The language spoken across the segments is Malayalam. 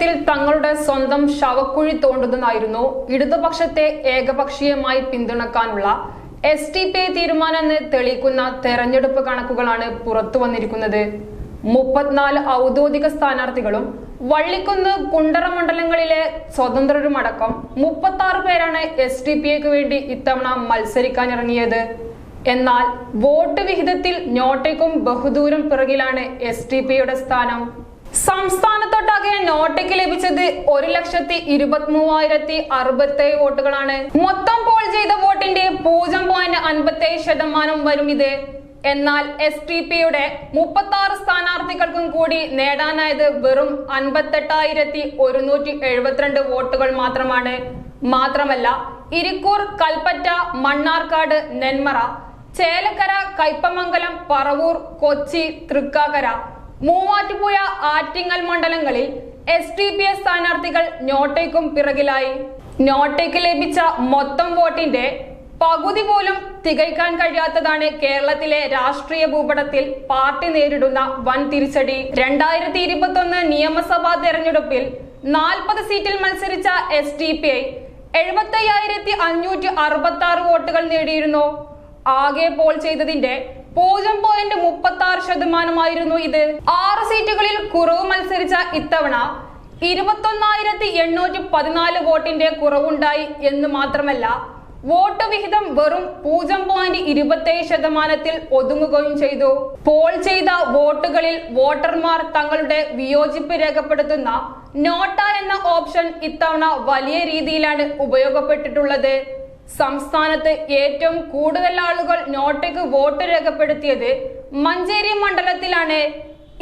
വിഷയത്തിൽ തങ്ങളുടെ സ്വന്തം ശവക്കുഴി തോണ്ടുന്നതായിരുന്നു ഇടതുപക്ഷത്തെ ഏകപക്ഷീയമായി പിന്തുണക്കാനുള്ള SDPI തീരുമാനമെന്ന് തെളിയിക്കുന്ന തെരഞ്ഞെടുപ്പ് കണക്കുകളാണ് പുറത്തു വന്നിരിക്കുന്നത്. 34 ഔദ്യോഗിക സ്ഥാനാർത്ഥികളും വള്ളിക്കുന്ന് കുണ്ടറ മണ്ഡലങ്ങളിലെ സ്വതന്ത്രരുമടക്കം 36 പേരാണ് SDPIക്ക് വേണ്ടി ഇത്തവണ മത്സരിക്കാനിറങ്ങിയത്. എന്നാൽ വോട്ട് വിഹിതത്തിൽ നോട്ടയ്ക്കും ബഹുദൂരം പിറകിലാണ് SDPIയുടെ സ്ഥാനം. സംസ്ഥാനത്തൊട്ടാകെ നോട്ടയ്ക്ക് ലഭിച്ചത് 1,23,067 വോട്ടുകളാണ്. മൊത്തം പോൾ ചെയ്ത വോട്ടിന്റെ 0.57% വരും ഇത്. എന്നാൽ SDPIയുടെ 36 സ്ഥാനാർത്ഥികൾക്കും കൂടി നേടാനായത് വെറും 58,172 വോട്ടുകൾ മാത്രമാണ്. മാത്രമല്ല ഇരിക്കൂർ, കൽപ്പറ്റ, മണ്ണാർക്കാട്, നെന്മറ, ചേലക്കര, കയ്പമംഗലം, പറവൂർ, കൊച്ചി, തൃക്കാക്കര, മൂവാറ്റുപുഴ, ആറ്റിങ്ങൽ മണ്ഡലങ്ങളിൽ SDPI സ്ഥാനാർത്ഥികൾ നോട്ടയ്ക്കും പിറകിലായി. നോട്ടയ്ക്ക് ലഭിച്ച മൊത്തം വോട്ടിന്റെ പകുതി പോലും തികയ്ക്കാൻ കഴിയാത്തതാണ് കേരളത്തിലെ രാഷ്ട്രീയ ഭൂപടത്തിൽ പാർട്ടി നേരിടുന്ന വൻ തിരിച്ചടി. 2021 നിയമസഭാ തെരഞ്ഞെടുപ്പിൽ 40 സീറ്റിൽ മത്സരിച്ച SDPI 75,566 വോട്ടുകൾ നേടിയിരുന്നു. ആകെ പോൾ ചെയ്തതിന്റെ 0.36% ഇത്. 6 സീറ്റുകളിൽ കുറവ് മത്സരിച്ച ഇത്തവണ 21,814 വോട്ടിന്റെ കുറവുണ്ടായി എന്ന് മാത്രമല്ല വോട്ട് വിഹിതം വെറും 0.27% ഒതുങ്ങുകയും ചെയ്തു. പോൾ ചെയ്ത വോട്ടുകളിൽ വോട്ടർമാർ തങ്ങളുടെ വിയോജിപ്പ് രേഖപ്പെടുത്തുന്ന നോട്ട എന്ന ഓപ്ഷൻ ഇത്തവണ വലിയ രീതിയിലാണ് ഉപയോഗപ്പെട്ടിട്ടുള്ളത്. സംസ്ഥാനത്ത് ഏറ്റവും കൂടുതൽ ആളുകൾ നോട്ടയ്ക്ക് വോട്ട് രേഖപ്പെടുത്തിയത് മഞ്ചേരി മണ്ഡലത്തിലാണ്.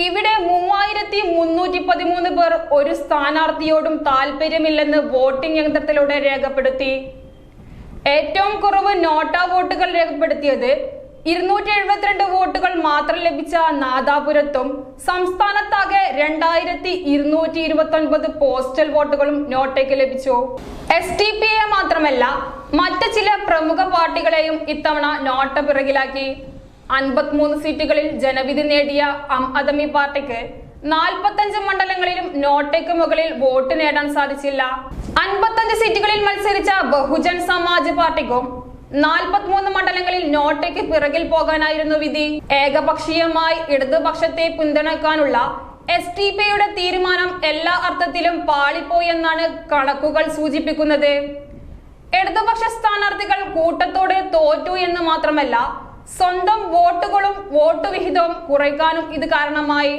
ഇവിടെ 3,313 പേർ ഒരു സ്ഥാനാർത്ഥിയോടും താല്പര്യമില്ലെന്ന് വോട്ടിംഗ് യന്ത്രത്തിലൂടെ രേഖപ്പെടുത്തി. ഏറ്റവും കുറവ് നോട്ട വോട്ടുകൾ രേഖപ്പെടുത്തിയത് 272 വോട്ടുകൾ മാത്രം ലഭിച്ച നാദാപുരത്തും സംസ്ഥാനത്താകെ 2,229 പോസ്റ്റൽ വോട്ടുകളും നോട്ടയ്ക്ക് ലഭിച്ചു. SDPI മാത്രമല്ല മറ്റ് ചില പ്രമുഖ പാർട്ടികളെയും ഇത്തവണ നോട്ട പിറകിലാക്കി. 53 സീറ്റുകളിൽ ജനവിധി നേടിയ ആം ആദ്മി പാർട്ടിക്ക് 45 മണ്ഡലങ്ങളിലും നോട്ടയ്ക്ക് മുകളിൽ വോട്ട് നേടാൻ സാധിച്ചില്ല. 55 സീറ്റുകളിൽ മത്സരിച്ച ബഹുജൻ സമാജ് പാർട്ടിക്കും 43 മണ്ഡലങ്ങളിൽ നോട്ടയ്ക്ക് പിറകിൽ പോകാനായിരുന്നു വിധി. ഏകപക്ഷീയമായി ഇടതുപക്ഷത്തെ പിന്തുണയ്ക്കാനുള്ള SDPIയുടെ തീരുമാനം എല്ലാ അർത്ഥത്തിലും പാളിപ്പോയി എന്നാണ് കണക്കുകൾ സൂചിപ്പിക്കുന്നത്. ഇടതുപക്ഷ സ്ഥാനാർത്ഥികൾ കൂട്ടത്തോടെ തോറ്റു എന്ന് മാത്രമല്ല സ്വന്തം വോട്ടുകളും വോട്ട് വിഹിതവും കുറയ്ക്കാനും ഇത് കാരണമായി.